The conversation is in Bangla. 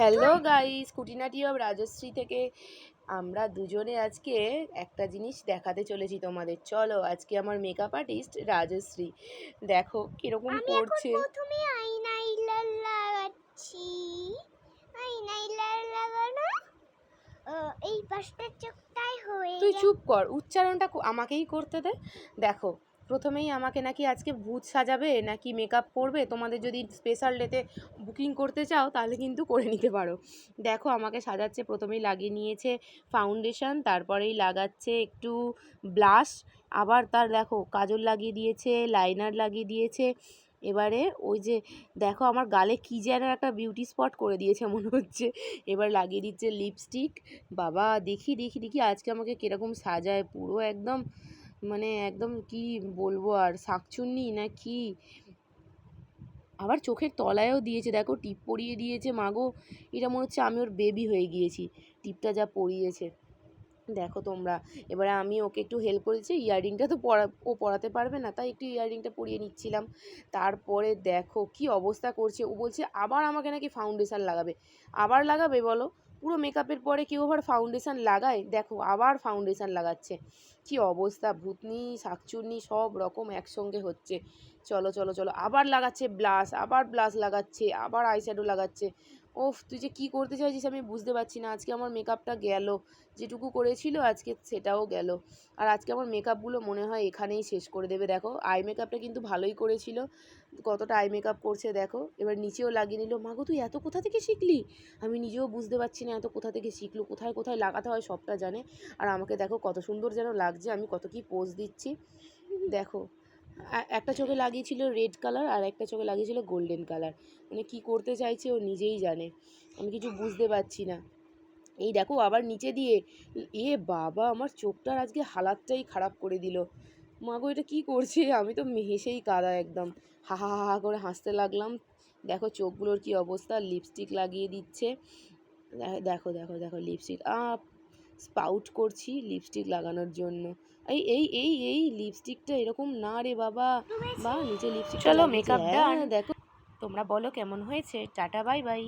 হ্যালো গাইস, খুঁটিনাটি অব রাজশ্রী থেকে আমরা দুজনে আজকে একটা জিনিস দেখাতে চলেছি তোমাদের। চলো, আজকে আমার মেকআপ আর্টিস্ট রাজশ্রী দেখো কিরকম আমি এখন করছে। প্রথমে আইনাইলার লাগাচ্ছি। আইনাইলার লাগানো এই পাশটা চোখটাই হয়ে তুই যায়। চুপ কর, উচ্চারণটা আমাকেই করতে দে। দেখো, প্রথমেই আমাকে নাকি আজকে ভূত সাজাবে নাকি মেকআপ করবে। তোমাদের যদি স্পেশাল ডেতে বুকিং করতে চাও তাহলে কিন্তু করে নিতে পারো। দেখো আমাকে সাজাচ্ছে, প্রথমেই লাগিয়ে নিয়েছে ফাউন্ডেশন, তারপরেই লাগাচ্ছে একটু ব্লাশ, আবার তার দেখো কাজল লাগিয়ে দিয়েছে, লাইনার লাগিয়ে দিয়েছে। এবারে ওই যে দেখো আমার গালে কী যেন একটা বিউটি স্পট করে দিয়েছে মনে হচ্ছে। এবার লাগিয়ে দিচ্ছে লিপস্টিক। বাবা দেখি দেখি দেখি আজকে আমাকে কীরকম সাজায়, পুরো একদম মানে একদম কি বলবো আর, শাকচুন্নি না কি। আবার চোখের তলায়ও দিয়েছে, দেখো টিপ পরিয়ে দিয়েছে। মাগো, এটা মনে হচ্ছে আমি ওর বেবি হয়ে গিয়েছি, টিপটা যা পরিয়েছে দেখো তোমরা। এবারে আমি ওকে একটু হেল্প করেছি, ইয়াররিংটা তো ও পরাতে পারবে না, তাই একটু ইয়াররিংটা পরিয়ে নিচ্ছিলাম। তারপরে দেখো কি অবস্থা করছে, ও বলছে আবার আমাকে নাকি ফাউন্ডেশন লাগাবে। আবার লাগাবে বলো? পুরো মেকআপের পরে কেউ আবার ফাউন্ডেশন লাগায়? দেখো আবার ফাউন্ডেশন লাগাচ্ছে। কি অবস্থা, ভূতনি শাকচুন্নি সব রকম একসঙ্গে হচ্ছে। চলো চলো চলো, আবার লাগাচ্ছে ব্লাশ, আবার ব্লাশ লাগাচ্ছে, আবার আইশ্যাডো লাগাচ্ছে। ওফ, তুই যে কী করতে চাইছিস আমি বুঝতে পারছি না। আজকে আমার মেকআপটা গেল, যেটুকু করেছিল আজকে সেটাও গেল। আর আজকে আমার মেকআপগুলো মনে হয় এখানেই শেষ করে দেবে। দেখো আই মেকআপটা কিন্তু ভালোই করেছিল, কতটা আই মেকআপ করছে দেখো। এবার নিচেও লাগিয়ে নিল। মাগো তুই এত কোথা থেকে শিখলি? আমি নিজেও বুঝতে পারছি না এত কোথা থেকে শিখলো, কোথায় কোথায় লাগাতে হয় সবটা জানে। আর আমাকে দেখো কত সুন্দর যেন লাগছে, আমি কত কি পোজ দিচ্ছি দেখো। একটা চোখে লাগিয়েছিল রেড কালার আর একটা চোখে লাগিয়েছিল গোল্ডেন কালার। মানে কি করতে চাইছে ও নিজেই জানে, আমি কিছু বুঝতে পারছি না। এই দেখো আবার নিচে দিয়ে, এ বাবা আমার চোখটার আজকে হালাতটাই খারাপ করে দিল। মাগো এটা কি করছে, আমি তো হেসেই কাদা একদম, হা হা হা করে হাসতে লাগলাম। দেখো চোখগুলোর কি অবস্থা, লিপস্টিক লাগিয়ে দিচ্ছে। দেখো দেখো দেখো লিপস্টিক স্পাউট করছি লিপস্টিক লাগানোর জন্য। এই এই এই এই লিপস্টিকটা এরকম না রে বাবা। বা নিচে লিপস্টিকটা চলো লাগিয়েছে, মেকআপ ডান। হ্যাঁ দেখো। তোমরা বলো কেমন হয়েছে। Tata, bye bye.